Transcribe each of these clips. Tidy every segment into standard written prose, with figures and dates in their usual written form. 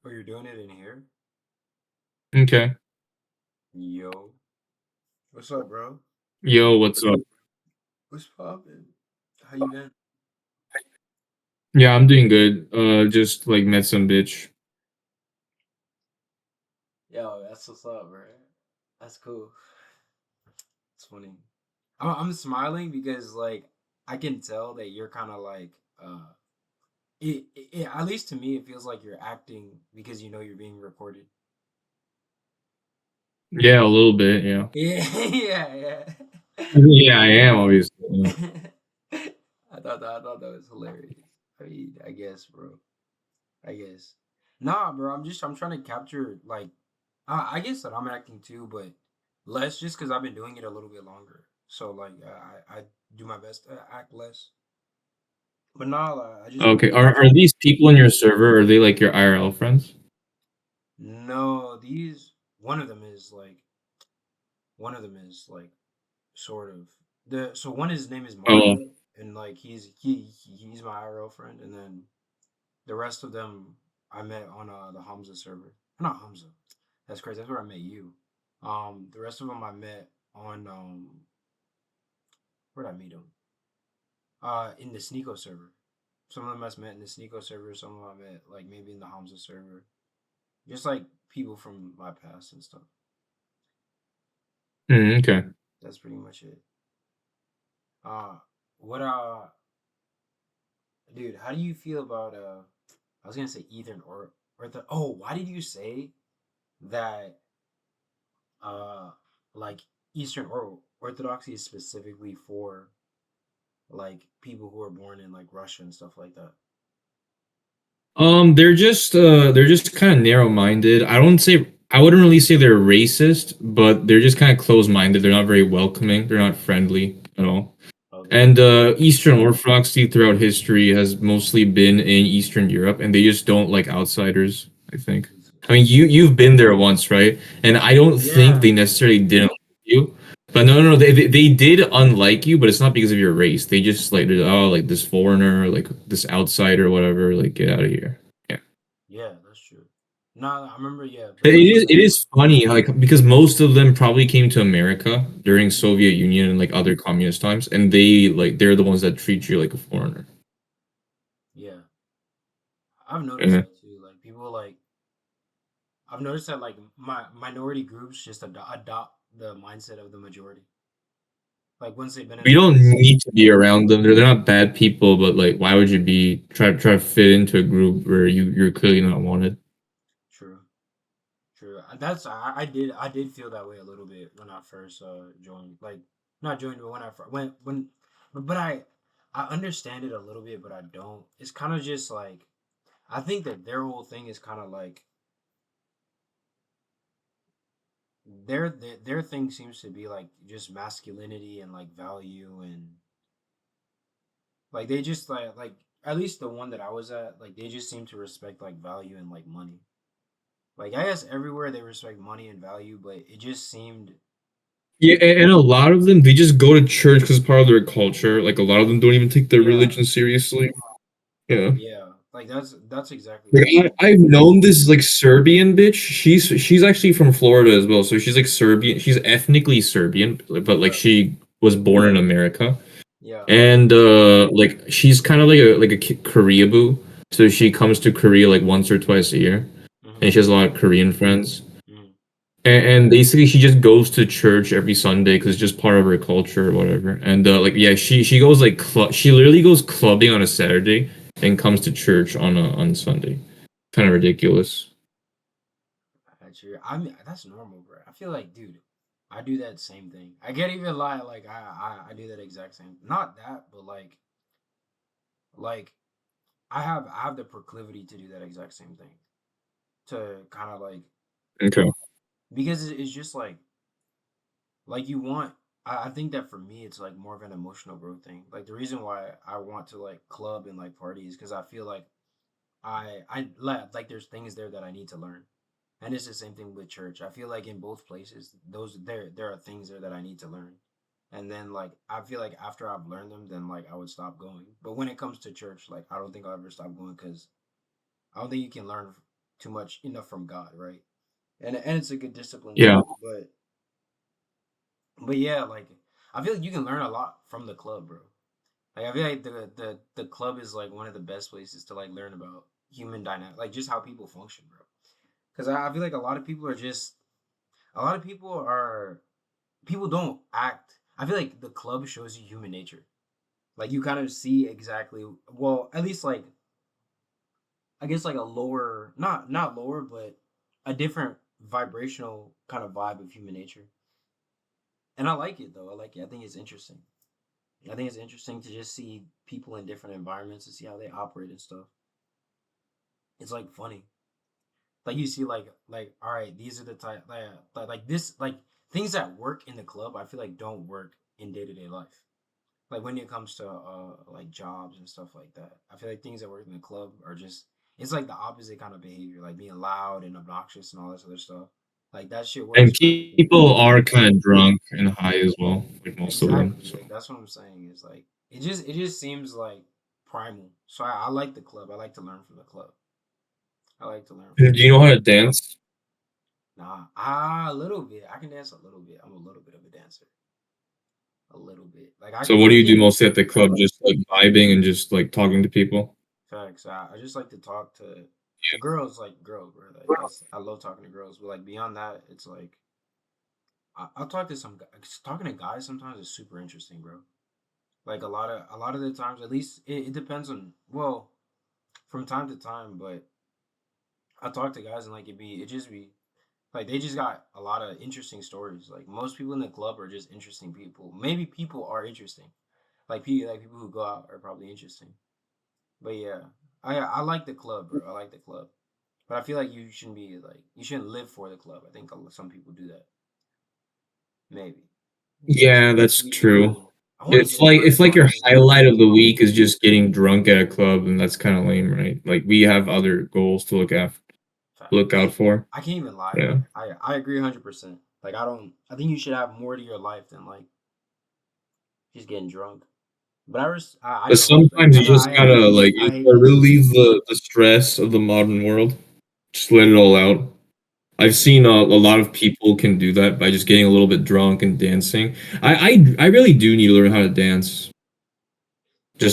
Oh, you're doing it in here? Okay. Yo. What's up, bro? Yo, what's up? What's poppin'? How you been? Yeah, I'm doing good. Just like met some bitch. Yo, that's what's up, bro. That's cool. It's funny. I'm smiling because like I can tell that you're kind of like at least to me it feels like you're acting because you know you're being recorded. Yeah, a little bit. Yeah. Yeah, yeah, Yeah, I am obviously. Yeah. yeah. I thought that was hilarious. I mean, I guess, bro. I guess. Nah, bro. I'm trying to capture like I guess that I'm acting too, but less just because I've been doing it a little bit longer. So like I do my best to act less. But nah, like, I just wanted Okay. to Are these people in your server? Are they like your IRL friends? no these one of them is like sort of the so one his name is Oh. Mario and like he's my IRL friend and then the rest of them I met on the Hamza server. Not Hamza. That's crazy. That's where I met you. The rest of them I met on where'd I meet them? In the Sneeko server. Some of them I met in the Sneeko server. Some of them I met like maybe in the Hamza server. Just like people from my past and stuff. Okay. That's pretty much it. Uh, what dude? How do you feel about I was gonna say Ethan or the oh why did you say that uh like Eastern or Orthodoxy is specifically for like people who are born in like Russia and stuff like that? They're just kind of narrow-minded. I wouldn't really say they're racist, but they're just kind of closed-minded. They're not very welcoming. They're not friendly at all. Okay. And Eastern Orthodoxy throughout history has mostly been in Eastern Europe, and they just don't like outsiders, I think. I mean, you've been there once, right? And I don't think Yeah, they necessarily didn't like you. But no, they did unlike you, but it's not because of your race. They just like, oh, like this foreigner, like this outsider, whatever, like get out of here. Yeah. yeah, that's true. No, I remember, yeah, It but is it is funny, like because most of them probably came to America during Soviet Union and like other communist times, and they're the ones that treat you like a foreigner. yeah, I've noticed Yeah. that too. Like people like I've noticed that like my minority groups just adopt the mindset of the majority. Like once they've been in We a don't place. need to be around them. They're not bad people, but like, why would you be try to fit into a group where you're clearly not wanted? True, true. I did feel that way a little bit when I first joined. Like not joined, but when I first when but I understand it a little bit, but I don't. It's kind of just like I think that their whole thing is kind of like their thing seems to be like just masculinity and like value and like they just like at least the one that I was at like they just seem to respect like value and like money. Like I guess everywhere they respect money and value, but it just seemed Yeah, and a lot of them they just go to church because it's part of their culture. Like a lot of them don't even take their yeah, religion seriously. Yeah. yeah. Like that's exactly Like what it is. I've known this like Serbian bitch. She's actually from Florida as well. So she's like Serbian. She's ethnically Serbian, but like Yeah, she was born in America. yeah. And like she's kind of like a Korea boo. So she comes to Korea like once or twice a year, and Mm-hmm, she has a lot of Korean friends. mm-hmm. And basically, she just goes to church every Sunday because it's just part of her culture or whatever. And like, yeah, she goes like she literally goes clubbing on a Saturday and comes to church on Sunday. Kind of ridiculous. Actually, I mean that's normal, bro. I feel like, dude, I do that same thing. I can't even lie. Like I do that exact same. Not that, but like I have the proclivity to do that exact same thing. To kind of like Okay. because it's just like you want I think that for me it's like more of an emotional growth thing. Like the reason why I want to like club and like parties because I feel like like there's things there that I need to learn. And it's the same thing with church. I feel like in both places, those there are things there that I need to learn. And then like I feel like after I've learned them, then like I would stop going. But when it comes to church, like I don't think I'll ever stop going because I don't think you can learn. too much enough from God, right? And it's a good discipline Yeah. too. But yeah, like I feel like you can learn a lot from the club, bro. Like I feel like the club is like one of the best places to like learn about human dynamic, like just how people function, bro. Because I feel like a lot of people don't act. I feel like the club shows you human nature. Like you kind of see exactly, well, at least like I guess like a lower, not lower, but a different vibrational kind of vibe of human nature. And I like it though. I like it. I think it's interesting. I think it's interesting to just see people in different environments and see how they operate and stuff. It's like funny. Like you see like all right, these are the type like this like things that work in the club. I feel like don't work in day to day life. Like when it comes to like jobs and stuff like that. I feel like things that work in the club are just it's like the opposite kind of behavior, like being loud and obnoxious and all this other stuff. Like that shit works And perfectly in people club. are kind of drunk and high as well, like most of them. Exactly. So Like that's what I'm saying. Is like it just seems like primal. So I like the club. I like to learn from the club. I like to learn from do the you know club. how to dance? Nah, a little bit. I can dance a little bit. I'm a little bit of a dancer. A little bit. Like So what I do you do get mostly at the club? Just like vibing and just like talking to people? facts. I just like to talk to girls, like girls, bro. Like that's I love talking to girls. But like beyond that, it's like I'll talk to some guys. Talking to guys sometimes is super interesting, bro. Like a lot of the times, at least it depends on well, from time to time. But I talk to guys and like it just be like they just got a lot of interesting stories. Like most people in the club are just interesting people. Maybe people are interesting. Like people who go out are probably interesting. But yeah, I like the club, bro. I like the club. But I feel like you shouldn't be like you shouldn't live for the club. I think some people do that. Maybe Yeah, that's true. I want to get It's further. I like want your to get highlight of the week is just getting drunk at a club, and that's kind of lame, right? Like we have other goals to look out facts. for. I can't even lie. Yeah. Like I agree 100%. Like I don't. I think you should have more to your life than like just getting drunk. But I But don't like. sometimes I you know just gotta like I you hate gotta getting drunk. relieve the stress of the modern world. Just let it all out. I've seen a lot of people can do that by just getting a little bit drunk and dancing. I really do need to learn how to dance.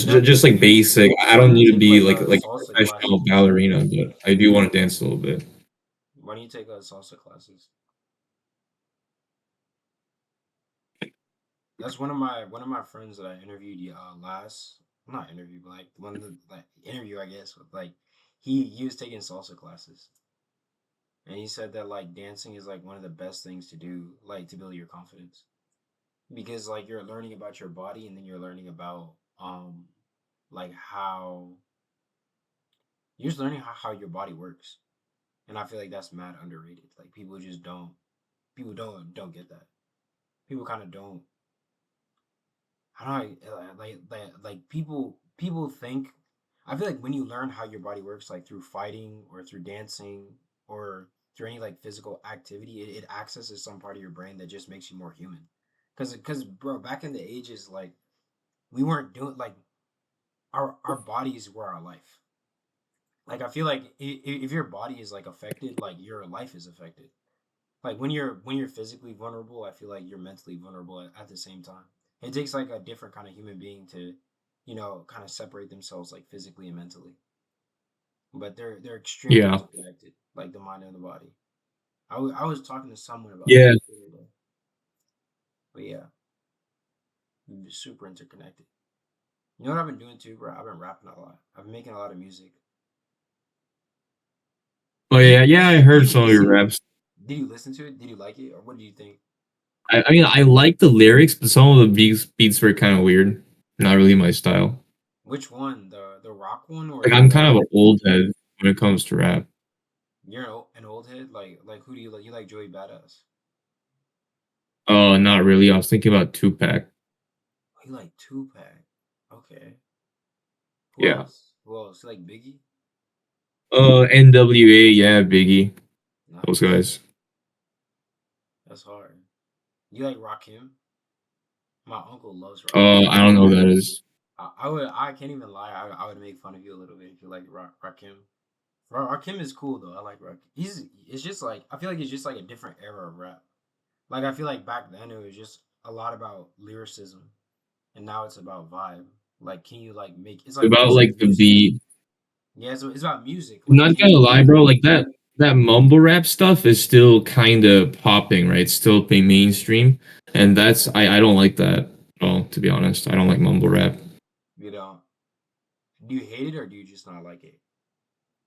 Now, Just like basic. I why don't don't you need to take be like a salsa professional classes? ballerina, but I do want to dance a little bit. Why don't you take salsa classes? That's one of my friends that I interviewed last not interview but like one of the like interview I guess with like he was taking salsa classes and he said that like dancing is like one of the best things to do like to build your confidence because like you're learning about your body and then you're learning about like how you're just learning how your body works and I feel like that's mad underrated like people don't get that people kind of don't I don't know, like people think. I feel like when you learn how your body works, like through fighting or through dancing or through any like physical activity, it accesses some part of your brain that just makes you more human. Cause bro, back in the ages, like we weren't doing like our bodies were our life. Like I feel like if your body is like affected, like your life is affected. Like when you're physically vulnerable, I feel like you're mentally vulnerable at the same time. It takes like a different kind of human being to, kind of separate themselves like physically and mentally. But they're extremely Yeah. interconnected, like the mind and the body. I was talking to someone about that Yeah. the other day. But yeah, super interconnected. You know what I've been doing too, bro? I've been rapping a lot. I've been making a lot of music. Oh Did yeah, you yeah. I did heard you some of your listen? raps. Did you listen to it? Did you like it, or what do you think? I mean, I like the lyrics, but some of the beats were kind of weird. Not really my style. Which one, the rock one or Like I'm kind of the an old head when it comes to rap. You're an old head? Like who do you like? You like Joey Badass? Not really. I was thinking about Tupac. Oh, you like Tupac? Okay. Who Yeah. else? Who else? You like Biggie? NWA, yeah, Biggie, those Nice. guys. That's hard. You like Rakim? My uncle loves Rakim. I don't know who that is. I can't even lie. I would make fun of you a little bit if you like Rakim. Rakim is cool though. I like Rakim. He's it's just like I feel like it's just like a different era of rap. Like I feel like back then it was just a lot about lyricism, and now it's about vibe. Like, can you like make? It's like About basically like the music. beat. Yeah, it's about music. Like, Not can gonna you lie, bro. Like that mumble rap stuff is still kind of popping, right? It's still being mainstream, and that's I don't like that at all. To be honest, I don't like mumble rap. you know? Do you hate it or do you just not like it?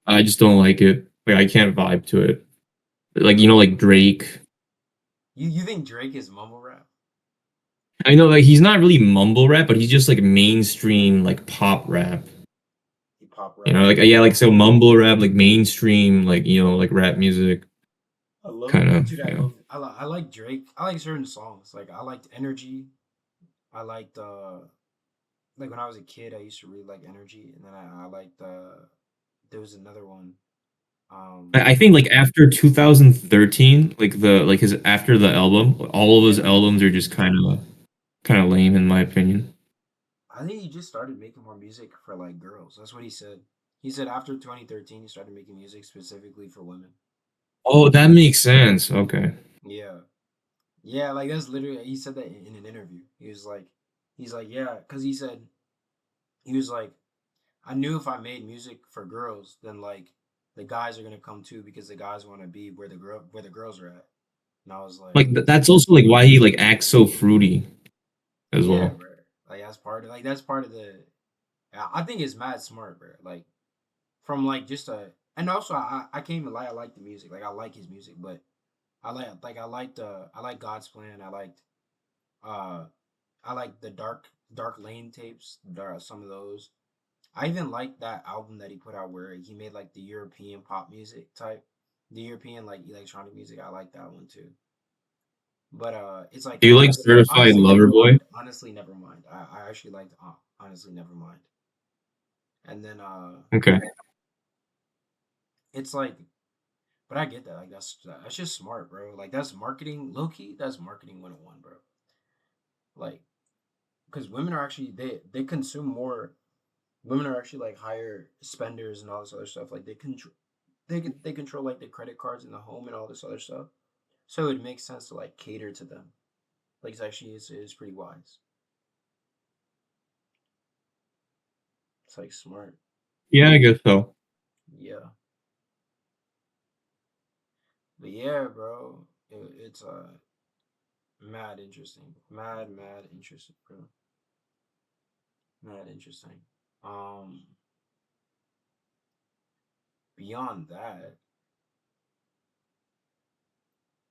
I just don't like it. Like I can't vibe to it. Like like Drake. You think Drake is mumble rap? I know like he's not really mumble rap, but he's just like mainstream like pop rap. Hip hop You rap? know, like yeah, like so mumble rap, like mainstream, like like rap music, I love kind it, of. dude. I love it. I like Drake. I like certain songs. Like I liked Energy. I liked like when I was a kid, I used to really like Energy, and then I liked there was another one. I think like after 2013, like the like his after the album, all of Yeah, his albums are just kind of lame in my opinion. I think he just started making more music for like girls. That's what he said. He said after 2013, he started making music specifically for women. Oh, that makes sense. Okay. Yeah, yeah, like that's literally he said that in an interview. He's like, yeah, because he said he was like, I knew if I made music for girls, then like the guys are gonna come too because the guys want to be where the girls are at. And I was like, Like that's also like why he like acts so fruity as yeah, well. bro. Like that's part of the. I think it's mad smart, bro. Like from like just a and also I can't even lie. I like the music. Like I like his music, but I like God's Plan. Uh I like the Dark Lane tapes. There are some of those. I even like that album that he put out where he made like the European pop music type, the European like electronic music. I like that one too. But it's like Do you like Certified honestly, Lover never Boy? mind. Honestly, never mind. I actually liked honestly, never mind. And then Okay. it's like, but I get that. Like that's just smart, bro. Like that's marketing, low key. That's marketing 101, bro. Like, because women are actually they consume more. Women are actually like higher spenders and all this other stuff. Like they control like the credit cards in the home and all this other stuff. So it makes sense to like cater to them. Like it's pretty wise. It's like smart. Yeah, I guess so. Yeah. But yeah, bro. It's mad interesting. Mad interesting, bro. Mad interesting. Um beyond that,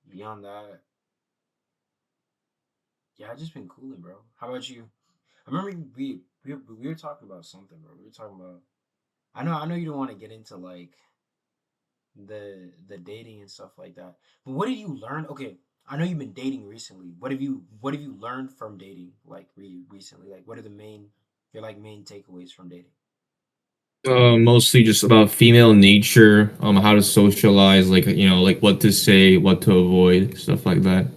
beyond that, yeah, I just been cooling, bro. How about you? I remember we were talking about something, bro. We were talking about I know you don't want to get into like the dating and stuff like that. But what did you learn? Okay, I know you've been dating recently. What have you learned from dating like recently? Like what are the your like main takeaways from dating? Mostly just about female nature, how to socialize, like like what to say, what to avoid, stuff like that.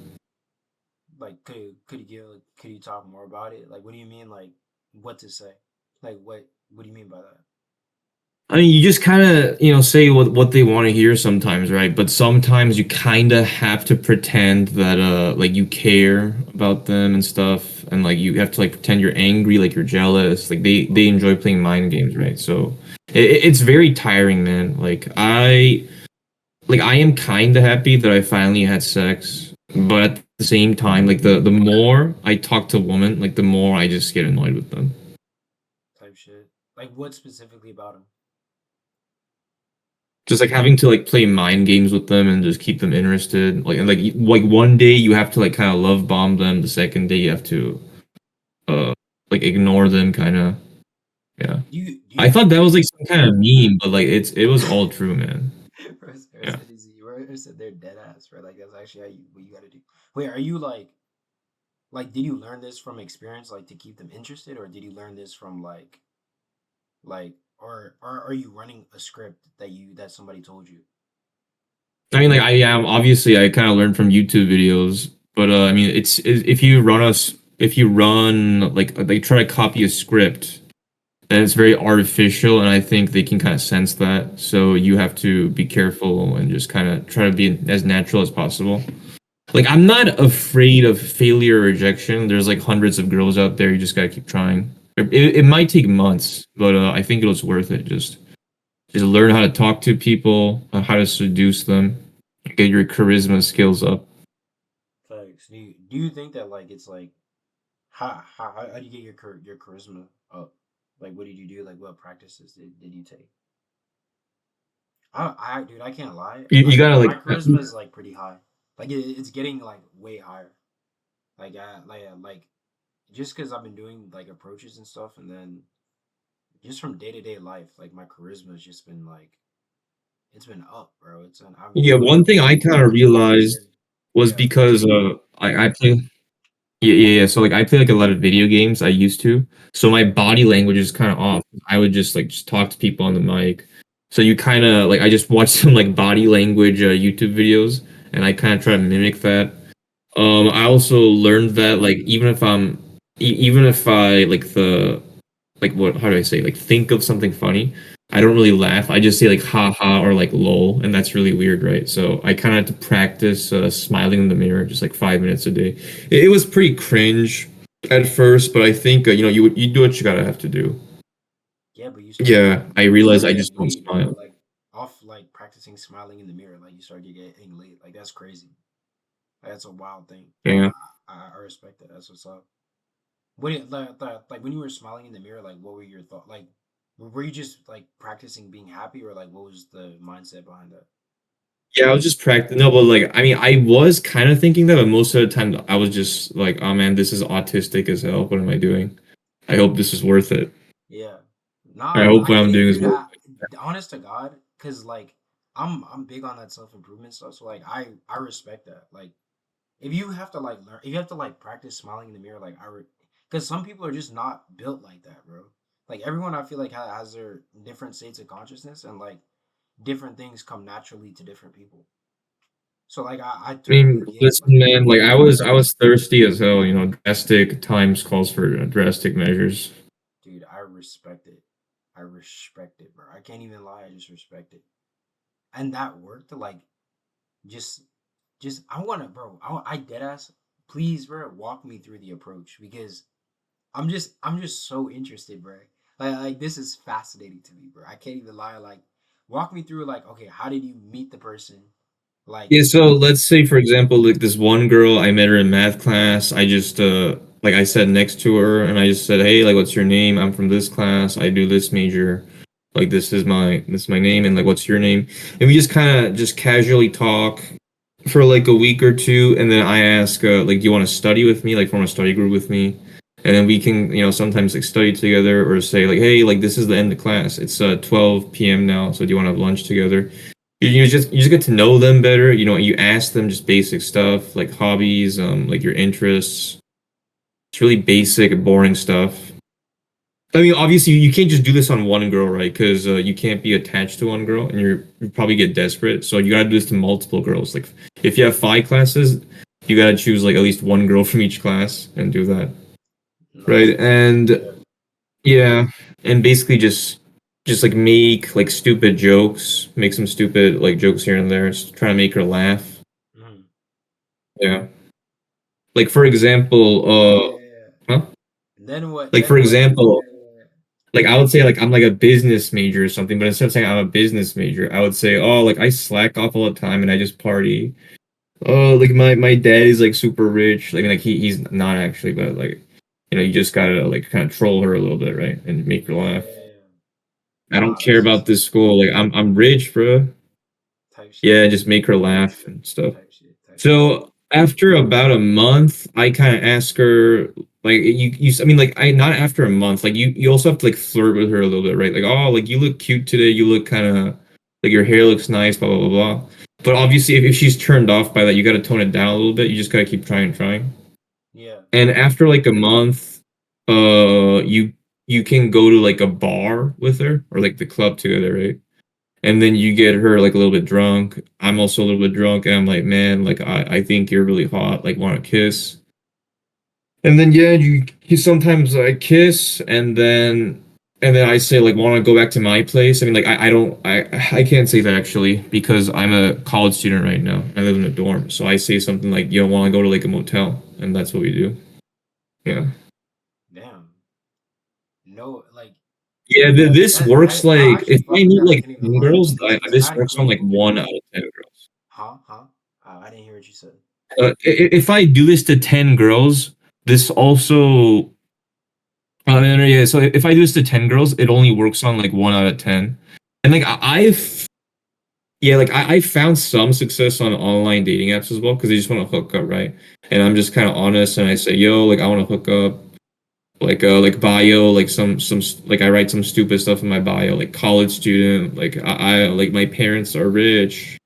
Like could you talk more about it? Like what do you mean like what to say? Like what do you mean by that? I mean, you just kind of, say what they want to hear sometimes, right? But sometimes you kind of have to pretend that like you care about them and stuff, and like you have to like pretend you're angry, like you're jealous. Like they enjoy playing mind games, right? So it's very tiring, man. I am kind of happy that I finally had sex, but at the same time, like the more I talk to women, like the more I just get annoyed with them. Type shit. Like what specifically about him? Just like having to like play mind games with them and just keep them interested. Like one day you have to like kind of love bomb them. The second day you have to uh like ignore them, kind of. Yeah. Do you I thought think that was like some kind of meme, but like it was all true, man. Yeah. Rose said they're dead ass, right? Like that's actually what you gotta do. Wait, are you like did you learn this from experience, like to keep them interested, or did you learn this from or are you running a script that somebody told you? I mean, like I am obviously I kind of learned from YouTube videos, but I mean, if you run like try to copy a script, and it's very artificial, and I think they can kind of sense that. So you have to be careful and just kind of try to be as natural as possible. Like I'm not afraid of failure or rejection. There's like hundreds of girls out there. You just gotta keep trying. It might take months, but I think it's worth it. Just learn how to talk to people, how to seduce them, get your charisma skills up. Facts. Do you think that like it's like how do you get your charisma up? Like what did you do? Like what practices did you take? I dude, I can't lie. You gotta My like charisma is like pretty high. Like it's getting like way higher. Like just because I've been doing like approaches and stuff, and then just from day to day life, like my charisma has just been like it's been up, bro. yeah. I'm One thing I kind of realized very was yeah. What's because I play. Yeah. So like I play like a lot of video games. I used to. So my body language is kind of off. I would just talk to people on the mic. So you kind of like I just watched some like body language YouTube videos, and I kind of try to mimic that. I also learned that like even if I like what how do I say like think of something funny, I don't really laugh. I just say like ha ha or like lol, and that's really weird, right? So I kind of had to practice smiling in the mirror just like 5 minutes a day. It was pretty cringe at first, but I think you do what you gotta have to do. Yeah, but Yeah, I you realized start I getting just don't laid, bro. smile. Like off like practicing smiling in the mirror, like you start getting laid. Like that's crazy. Like, that's a wild thing. Yeah. I respect that. That's what's up. When it, like when you were smiling in the mirror, like what were your thought? Like were you just like practicing being happy, or like what was the mindset behind that? Yeah, I was just practicing. No, but like, I mean, I was kind of thinking that, but most of the time, I was just like, "Oh man, this is autistic as hell. What am I doing? I hope this is worth it. Yeah. I Nah, hope I what I'm get it, doing is dude. worth." Honest to God, cause like I'm big on that self improvement stuff. So like I respect that. Like if you have to like learn, if you have to like practice smiling in the mirror, like because some people are just not built like that, bro. Like everyone, I feel like has their different states of consciousness, and like different things come naturally to different people. So like I I mean, totally get listen, like man. Like, I was thirsty as hell. Drastic times calls for drastic measures. dude, I respect it. I respect it, bro. I can't even lie. I just respect it. And that worked. Like, just, I want to, bro. I dead ass. Please, bro, walk me through the approach because I'm just so interested, bro. Like this is fascinating to me, bro. I can't even lie. Like, walk me through. Like, okay, how did you meet the person? Like, Yeah, so let's say for example, like this one girl, I met her in math class. I just like I sat next to her and I just said, "Hey, like what's your name? I'm from this class. I do this major. Like this is my name and like what's your name?" And we just kind of just casually talk for like a week or two, and then I ask like, "Do you want to study with me? Like form a study group with me?" And then we can, sometimes like study together or say like, "Hey, like this is the end of class. It's 12 p.m. now, so do you want to have lunch together?" You just get to know them better. You ask them just basic stuff like hobbies, like your interests. It's really basic and boring stuff. I mean, obviously, you can't just do this on one girl, right? Because you can't be attached to one girl, and you probably get desperate. So you gotta do this to multiple girls. Like, if you have 5 classes, you gotta choose like at least one girl from each class and do that, no, right? for sure. And Yeah. yeah, and basically just like make like stupid jokes, make some stupid like jokes here and there, just trying to make her laugh. Mhm. Yeah. Like for example, Yeah. huh? And then what? Like for Then what? example, Yeah. like I would say like I'm like a business major or something, but instead of saying I'm a business major, I would say, "Oh, like I slack off all the time and I just party." Oh, like my dad is like super rich. Like he's not actually, but like you just gotta like kind of troll her a little bit, right? And make her laugh. Yeah. I don't Nah, care that's about just this school. Like I'm rich, bro. type shit. Yeah, just make her laugh and stuff. Type shit. Type shit. So after about a month, I kind of ask her like I mean like I not after a month, like you also have to like flirt with her a little bit, right? Like, "Oh, like you look cute today, you look kind of like your hair looks nice, blah blah blah blah." But obviously if she's turned off by that, you got to tone it down a little bit. You just got to keep trying and trying. Yeah. And after like a month, you can go to like a bar with her or like the club together, right? And then you get her like a little bit drunk. I'm also a little bit drunk, and I'm like, "Man, like I think you're really hot. Like, want to kiss?" And then yeah, you sometimes kiss, and then and then I say like want to go back to my place. I mean, like I don't I can't say that actually because I'm a college student right now. I live in a dorm, so I say something like you don't want to go to like a motel, and that's what we do. Yeah. Damn. No, like Yeah, this works I like actually if fuck I with meet that. I like can't even 10 lie, girls, cause this I works on agree. like 1 out of 10 girls. Huh? Huh? I didn't hear what you said. If I do this to 10 girls, this also no, no, yeah. So if I do this to 10 girls, it only works on like 1 out of 10. And like I've yeah, like I found some success on online dating apps as well because they just want to hook up, right? And I'm just kind of honest and I say, yo, like I want to hook up, like bio, like like I write some stupid stuff in my bio, like college student, like I like my parents are rich,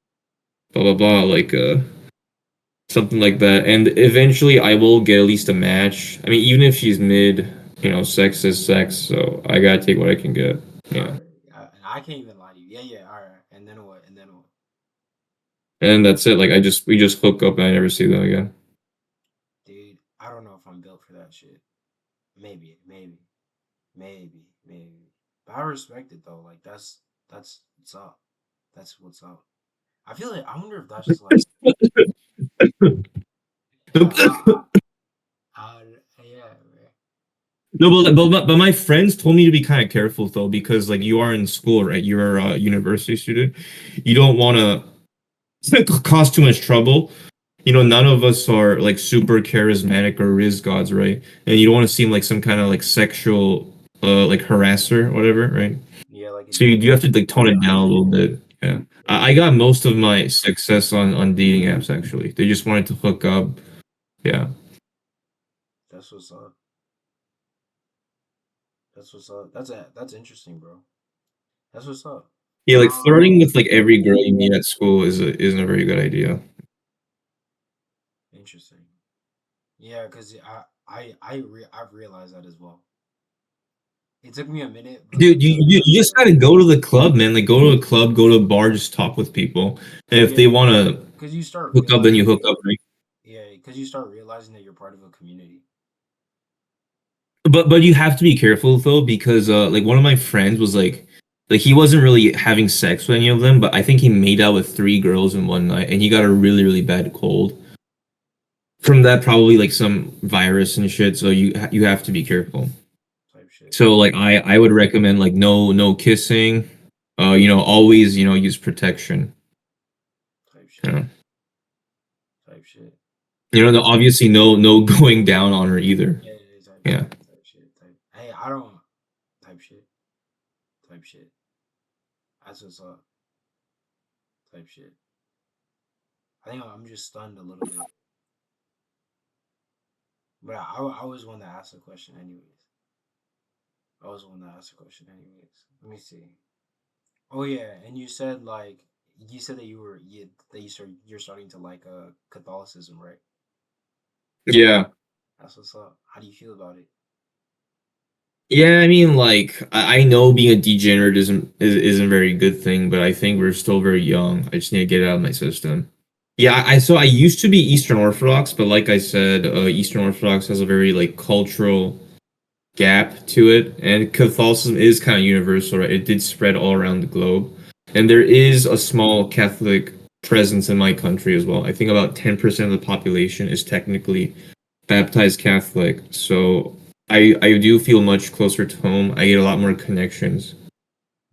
blah blah blah, like something like that. And eventually I will get at least a match. I mean, even if she's mid, sex is sex, so I gotta take what I can get. All Yeah. right. I can't even lie to you. Yeah, yeah. All right. And then what? And then what? And that's it. Like we just hook up and I never see them again. Dude, I don't know if I'm built for that shit. Maybe. But I respect it though. Like that's what's up. That's what's up. I feel like I wonder if that's just like yeah. I yeah. Man. No, but my friends told me to be kind of careful though, because like you are in school, right? You're a university student. You don't want to cause too much trouble. None of us are like super charismatic or riz gods, right? And you don't want to seem like some kind of like sexual like harasser or whatever, right? Yeah, like a So you diva. have to like tone it down a little bit. Yeah. Yeah, I got most of my success on dating apps actually. They just wanted to hook up. Yeah. that's what's up. That's what's up. That's interesting, bro. That's what's up. Yeah, like flirting Um, with like every girl you meet at school isn't a very good idea. interesting. Yeah, cause I've realized that as well. It took me a minute, but Dude, you just gotta go to the club, man. Like go to a club, go to a bar, just talk with people. And if yeah, they wanna cause you start hook up, then you realizing hook that up, right? yeah, cause you start realizing that you're part of a community. But you have to be careful though, because like one of my friends was like he wasn't really having sex with any of them, but I think he made out with 3 girls in one night, and he got a really really bad cold from that, probably like some virus and shit. So you have to be careful. Type shit. So like I would recommend like no kissing. Always use protection. Type You shit. know, Type shit. obviously no going down on her either. Yeah, yeah, type Yeah. shit. Type shit. Type. Hey, I don't type shit. Type shit. That's what's up. Type shit. I think I'm just stunned a little bit, but I always want to ask a question anyways. I always want to ask a question anyways. Let me see. Oh yeah, and you said that you're starting to like Catholicism, right? Yeah. That's what's up. How do you feel about it? Yeah, I mean, like I know being a degenerate isn't a very good thing, but I think we're still very young. I just need to get it out of my system. Yeah, I used to be Eastern Orthodox, but like I said, Eastern Orthodox has a very like cultural gap to it, and Catholicism is kind of universal, right? It did spread all around the globe, and there is a small Catholic presence in my country as well. I think about 10% of the population is technically baptized Catholic, so I do feel much closer to home. I get a lot more connections,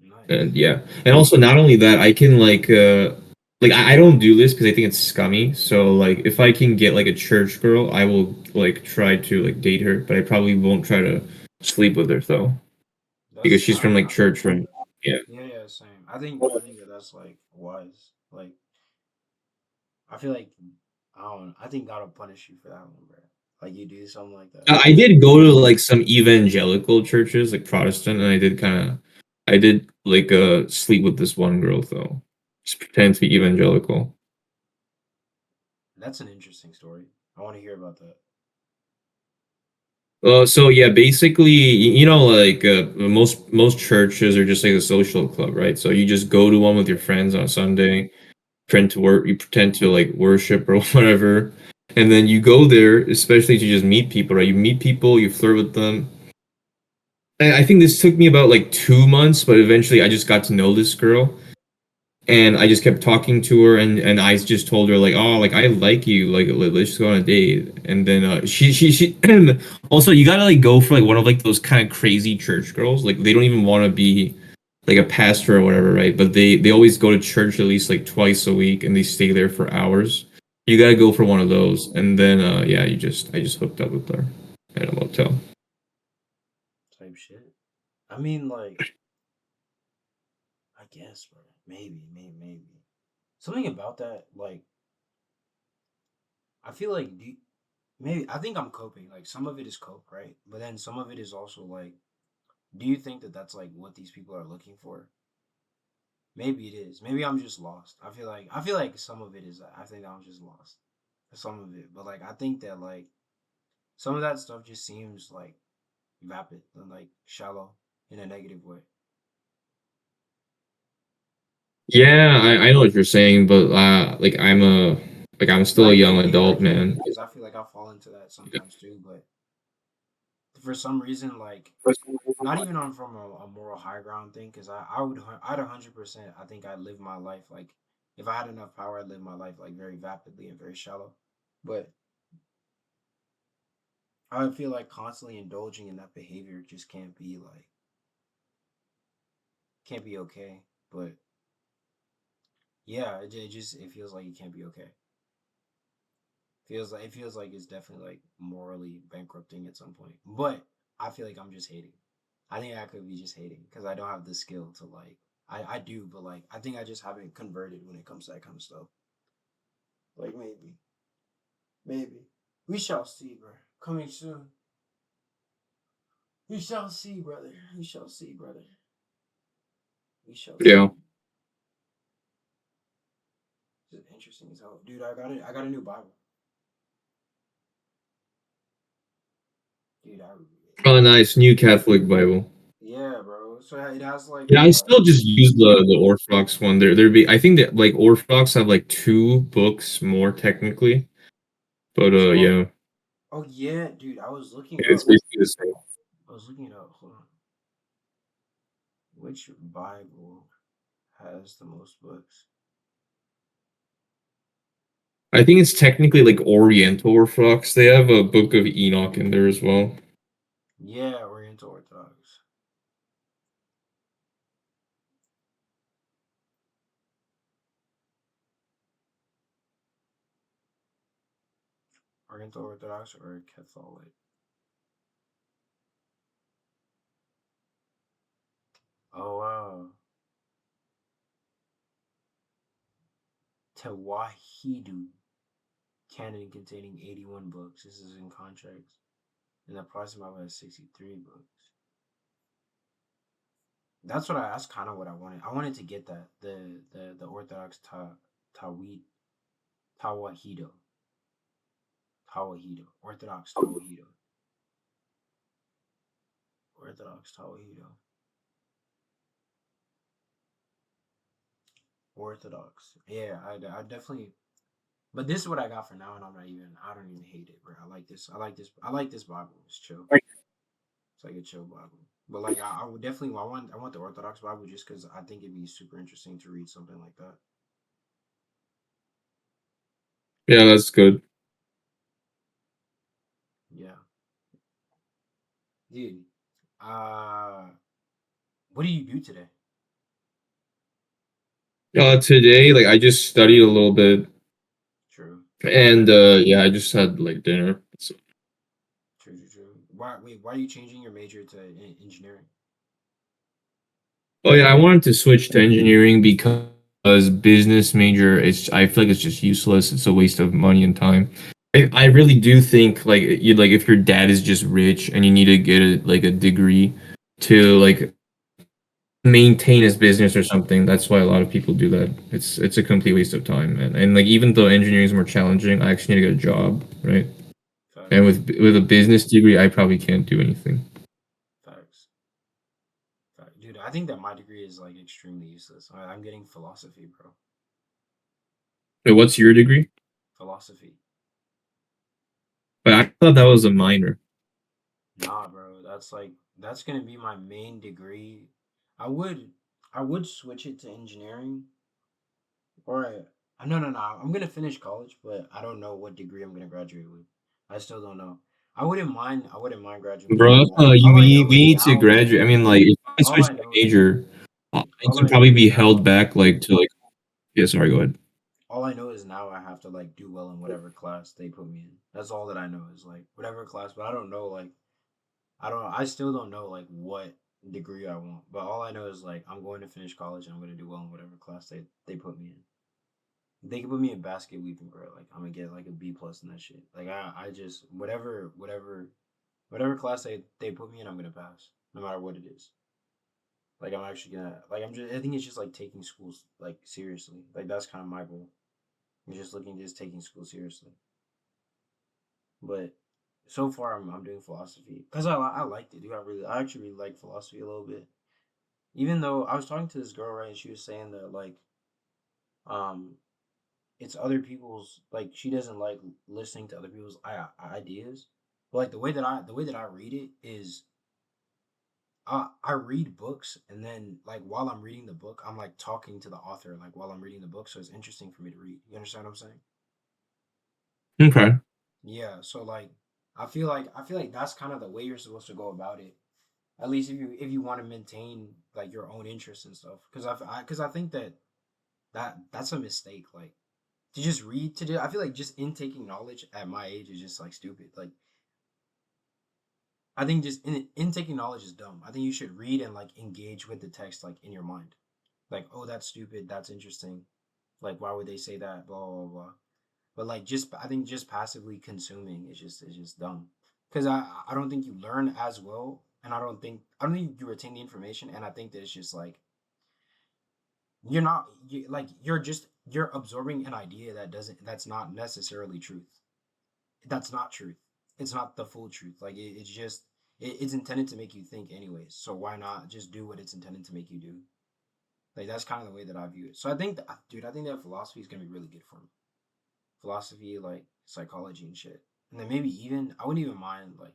Nice. and yeah, and also not only that, I can like I don't do this because I think it's scummy. So like if I can get like a church girl, I will like try to like date her, but I probably won't try to sleep with her though because That's she's from like I church, right? Yeah. yeah, yeah, same. I think that that's like wise. Like I feel like I don't. I think God will punish you for that one, bro. Like you do something like that. I did go to like some evangelical churches, like Protestant, and I did like sleep with this one girl though. Just pretend to be evangelical. That's an interesting story. I want to hear about that. So yeah, basically, like most churches are just like a social club, right? So you just go to one with your friends on Sunday, you pretend to like worship or whatever, and then you go there, especially to just meet people, right? You meet people, you flirt with them, I think this took me about like 2 months, but eventually I just got to know this girl, and I just kept talking to her, and I just told her like, oh, like I like you, like let's just go on a date. And then she also, you gotta like go for like one of like those kind of crazy church girls, like they don't even want to be like a pastor or whatever, right? But they always go to church at least like twice a week, and they stay there for hours. You gotta go for one of those, and then yeah, I just hooked up with her at a motel. type shit. I mean, like, I guess, bro. Maybe. Something about that, like, I feel like maybe I think I'm coping. Like, some of it is cope, right? But then some of it is also like, do you think that that's like what these people are looking for? Maybe it is. Maybe I'm just lost. I feel like some of it is. I think I'm just lost. Some of it, but like I think that like some of that stuff just seems like vapid and like shallow in a negative way. Yeah, I know what you're saying, but like I'm And still a young I adult, get it man. because I feel like I fall into that sometimes too. But for some reason, like not even on from a moral high ground thing, because I'd 100%. I think I'd live my life like if I had enough power, I'd live my life like very vapidly and very shallow. But I feel like constantly indulging in that behavior just can't be okay. But yeah, it feels like it can't be okay. It feels like it's definitely like morally bankrupting at some point. But I feel like I'm just hating. I think I could be just hating because I don't have the skill to like. I do, but like I think I just haven't converted when it comes to that kind of stuff. Like maybe we shall see, bro. Coming soon. We shall see, brother. We shall see, brother. We shall Yeah. see. This is interesting as hell, dude. I got it. I got a new Bible, dude. Oh, nice new Catholic Bible. Yeah, bro. So it has like Yeah, I still just use the Orthodox one. There be I think that like Orthodox have like two books more technically, but so yeah, oh yeah, dude. I was looking it it's up. basically the same. I was looking it up. Hold on. Which Bible has the most books? I think it's technically like Oriental Orthodox. They have a Book of Enoch in there as well. Yeah, Oriental Orthodox. Oriental Orthodox or Catholic? Oh wow. Tewahidu canon containing 81 books. This is in contracts. And the Protestant Bible has 63 books. That's kind of what I wanted. I wanted to get that the Orthodox Tawid Tawahido Tawahido Orthodox Tawahido Orthodox Tawahido Orthodox. Yeah, I definitely. But this is what I got for now, and I don't even hate it, bro. I like this. I like this Bible. It's chill. It's like a chill Bible. But like I would definitely I want the Orthodox Bible just because I think it'd be super interesting to read something like that. Yeah, that's good. Yeah, dude. Uh, what do you do today? Today, like I just studied a little bit, True, and yeah, I just had like dinner. So, true. Why are you changing your major to engineering? oh yeah, I wanted to switch to engineering because business major is I feel like it's just useless. It's a waste of money and time. I really do think like you like if your dad is just rich and you need to get like a degree to like maintain his business or something. That's why a lot of people do that. It's a complete waste of time, and like even though engineering is more challenging, I actually need to get a job, right? And Facts, with a business degree, I probably can't do anything. facts, dude. I think that my degree is like extremely useless. I'm getting philosophy, bro. Wait, what's your degree? Philosophy. But I thought that was a minor. Nah, bro. that's gonna be my main degree. I would I would switch it to engineering or no. I'm gonna finish college, but I don't know what degree I'm gonna graduate with. I still don't know. I wouldn't mind graduating with Bro, like all I we know is need to now. graduate. I mean, like, if I All switch I my know is major, I need all to I know probably is be now. held back, like, to like. Yeah, sorry, go ahead. All I know is now I have to like do well in whatever class they put me in. That's all that I know is like whatever class, but I don't know like I still don't know like what degree I want. But all I know is like I'm going to finish college and I'm gonna do well in whatever class they put me in. They can put me in basket weaving, bro. Like I'm gonna get like a B plus in that shit. Like I just whatever class they put me in, I'm gonna pass no matter what it is. Like I'm actually gonna like I'm just I think it's just like taking schools like seriously. Like that's kind of my goal. I'm just looking just taking school seriously. But so far I'm doing philosophy because I liked it, dude. I actually really like philosophy a little bit. Even though I was talking to this girl, right, and she was saying that like um it's other people's like she doesn't like listening to other people's ideas. But like the way that I read it is I read books and then like while I'm reading the book, I'm like talking to the author like while I'm reading the book, so it's interesting for me to read. You understand what I'm saying? Okay. Yeah. So like I feel like that's kind of the way you're supposed to go about it. At least if you want to maintain like your own interests and stuff. Because I think that that's a mistake. Like to just read to do. I feel like just intaking knowledge at my age is just like stupid. Like I think just intaking knowledge is dumb. I think you should read and like engage with the text like in your mind. Like oh that's stupid. That's interesting. Like why would they say that? Blah blah blah. But like just I think just passively consuming is just dumb. Because I don't think you learn as well, and I don't think you retain the information, and I think that it's just like you're not like you're absorbing an idea that's not necessarily truth. That's not truth. It's not the full truth. Like it's just it's intended to make you think anyways. So why not just do what it's intended to make you do? Like that's kind of the way that I view it. So I think that, dude, I think that philosophy is gonna be really good for me. Philosophy, like psychology and shit. And then maybe even I wouldn't even mind like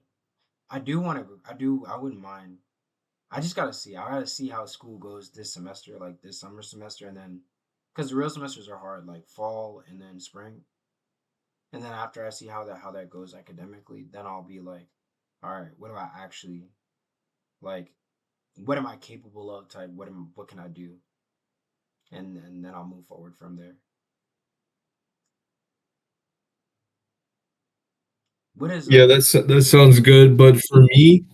I wouldn't mind. I just gotta see. I gotta see how school goes this semester, like this summer semester, and then because the real semesters are hard, like fall and then spring. And then after I see how that goes academically, then I'll be like, all right, what do I actually like? What am I capable of? Type what can I do? And then I'll move forward from there. What is Yeah, that sounds good. But for me,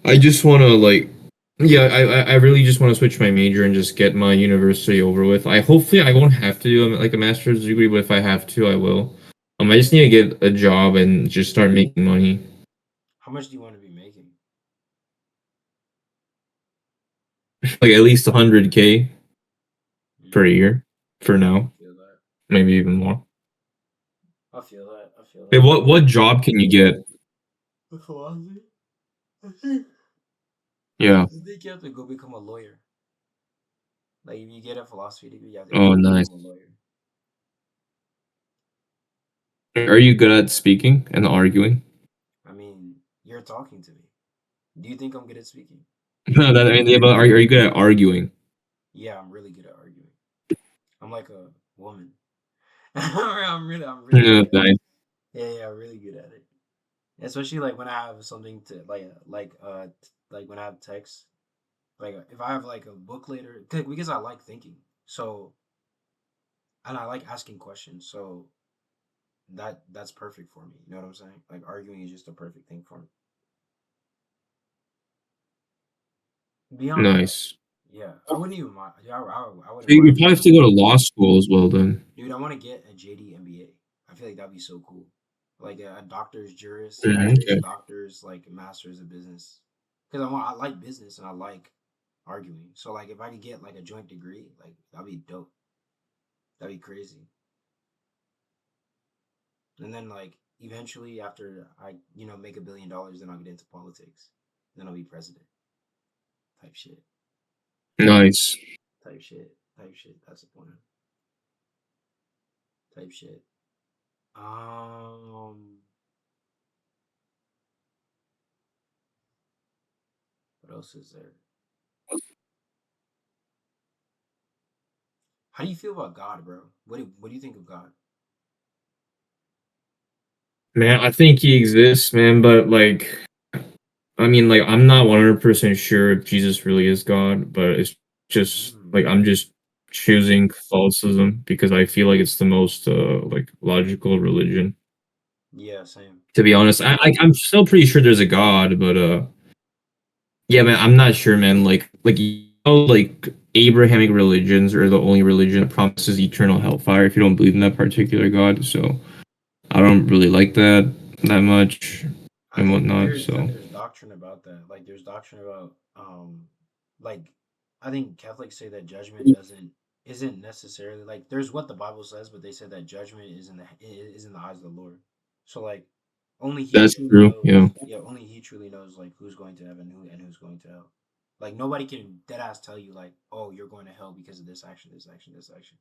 I just want to like, yeah, I really just want to switch my major and just get my university over with. I won't have to do like a master's degree, but if I have to, I will. I just need to get a job and just start making money, how much do you want to be making? like at least 100K per Mm, year for I now, feel that. maybe even more. I feel that. I feel Hey, that. what job can you get? The philosophy? I think Yeah. I think you have to go become a lawyer. Like if you get a philosophy degree, you have to Oh, go nice. become a lawyer. Are you good at speaking and arguing? I mean, you're talking to me. Do you think I'm good at speaking? No, I mean, yeah, but are you good at arguing? Yeah, I'm really good at arguing. I'm like a woman. I'm really good Yeah, at it. nice. Yeah, I'm really good at it. Especially like when I have something to like when I have text. Like if I have like a book later, because I like thinking. So and I like asking questions. So that's perfect for me. You know what I'm saying? Like arguing is just a perfect thing for me. Beyond that, Nice. yeah, I wouldn't even mind. Yeah, I So wouldn't you mind probably have being, to go to law school as well then. dude. I want to get a JD MBA. I feel like that'd be so cool. Like a doctor's juris Okay. doctor's like master's of business. Because I like business and I like arguing. So like if I could get like a joint degree, like that'd be dope. That'd be crazy. And then like eventually after I make $1 billion, then I'll get into politics. Then I'll be president. Type shit. Nice. Type shit. Type shit. That's the point. Type shit. Um, What else is there? How do you feel about God, bro? What do you think of God? Man, I think he exists, man, but like I mean, like I'm not 100% sure if Jesus really is God, but it's just like Mm, I'm just choosing Catholicism because I feel like it's the most like logical religion. yeah, same. To be honest, I'm still pretty sure there's a God, but yeah, man, I'm not sure, man. Like Abrahamic religions are the only religion that promises eternal hellfire if you don't believe in that particular God. So I don't really like that much I and think whatnot. there's So doctrine about that. Like there's doctrine about like I think Catholics say that judgment doesn't isn't necessarily like there's what the Bible says, but they say that judgment is in the eyes of the Lord. So like only he that's truly true. Yeah. knows. Yeah, only he truly knows like who's going to heaven and who's going to hell. Like nobody can dead ass tell you like, oh, you're going to hell because of this action, this action, this action.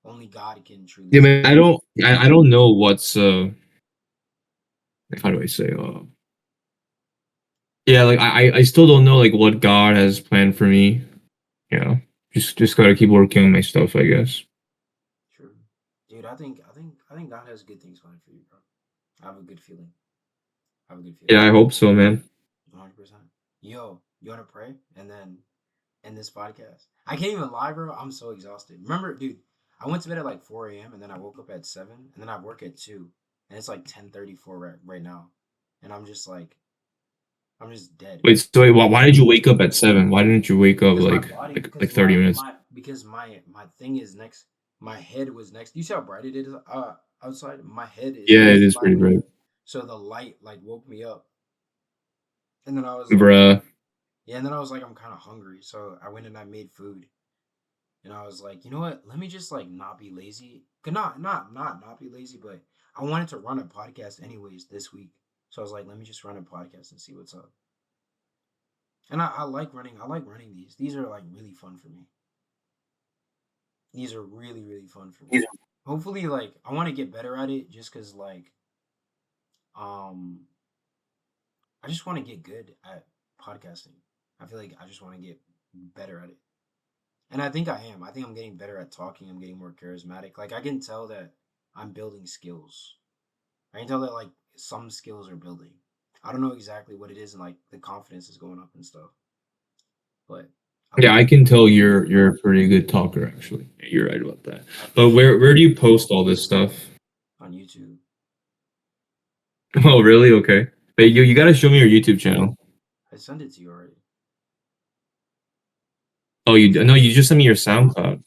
Only God can truly Yeah, say. man. I don't know what's how do I say yeah, like I still don't know like what God has planned for me. You know, just gotta keep working on my stuff, I guess. True. Dude, I think God has good things planned for you, bro. I have a good feeling. I have a good feeling. Yeah, I hope so, man. 100%. Yo, you want to pray and then end this podcast? I can't even lie, bro. I'm so exhausted. Remember, dude, I went to bed at like 4 a.m. and then I woke up at 7 and then I work at 2 and it's like 10:34 right now. And I'm just like, I'm just dead. Wait, so wait, why did you wake up at 7? Why didn't you wake up Because my like body, like because 30 minutes? my thing is next. My head was next. You see how bright it is outside? My head is Yeah, next it to is my pretty bright. window. So the light like woke me up. And then I was like, Bruh. yeah, and then I was like, I'm kind of hungry. So I went and I made food. And I was like, you know what? Let me just like not be lazy. Could not be lazy, but I wanted to run a podcast anyways this week. So I was like, let me just run a podcast and see what's up. And I like running these. These are like really fun for me. These are really, really fun for me. Hopefully, like I want to get better at it just cause like um I just want to get good at podcasting. I feel like I just want to get better at it. And I think I am. I think I'm getting better at talking. I'm getting more charismatic. Like I can tell that I'm building skills. I can tell that like some skills are building. I don't know exactly what it is, and like the confidence is going up and stuff. But I Yeah, like I can tell you're a pretty good talker actually. You're right about that. I But appreciate where do you post all this stuff? on YouTube. Oh, really? Okay. But you gotta show me your YouTube channel. I sent it to you already. Oh, you no, you just sent me your SoundCloud.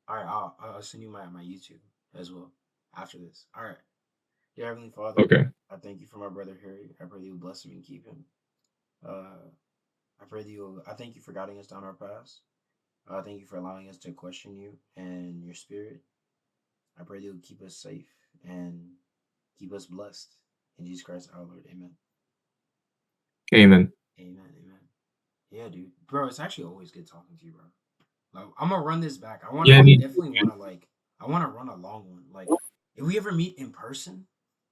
All right, I'll send you my YouTube as well after this. All right, dear Heavenly Father, Okay. I thank you for my brother Harry. I pray that you bless him and keep him. Uh, I pray that you. I thank you for guiding us down our paths. Thank you for allowing us to question you and your spirit. I pray that you'll keep us safe and keep us blessed. In Jesus Christ our Lord. Amen. Amen. Amen. Amen. Yeah, dude. Bro, it's actually always good talking to you, bro. Like, I'm gonna run this back. Yeah, I I mean, definitely wanna like I wanna run a long one. Like if we ever meet in person,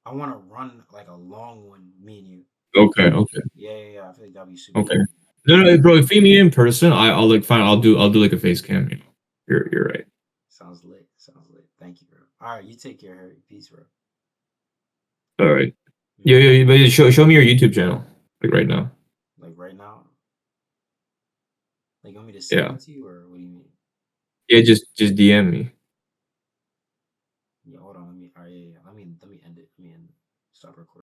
I wanna run like a long one, me and you. okay, okay, Yeah, yeah, yeah. I feel like that'd be super okay. fun. No, no, bro. If we meet in person, I'll like fine. I'll do like a face cam. You know, you're right. Sounds lit. Sounds lit. Thank you, bro. All right, you take care, Harry. Peace, bro. All right. Yeah, Mhm. yeah. But show me your YouTube channel like right now. Like right now, like you want me to send Yeah. it to you, or what do you mean? Yeah, just DM me. Yeah, hold on. Let me. All right, yeah, yeah. Let me end it. Let me end. Stop recording.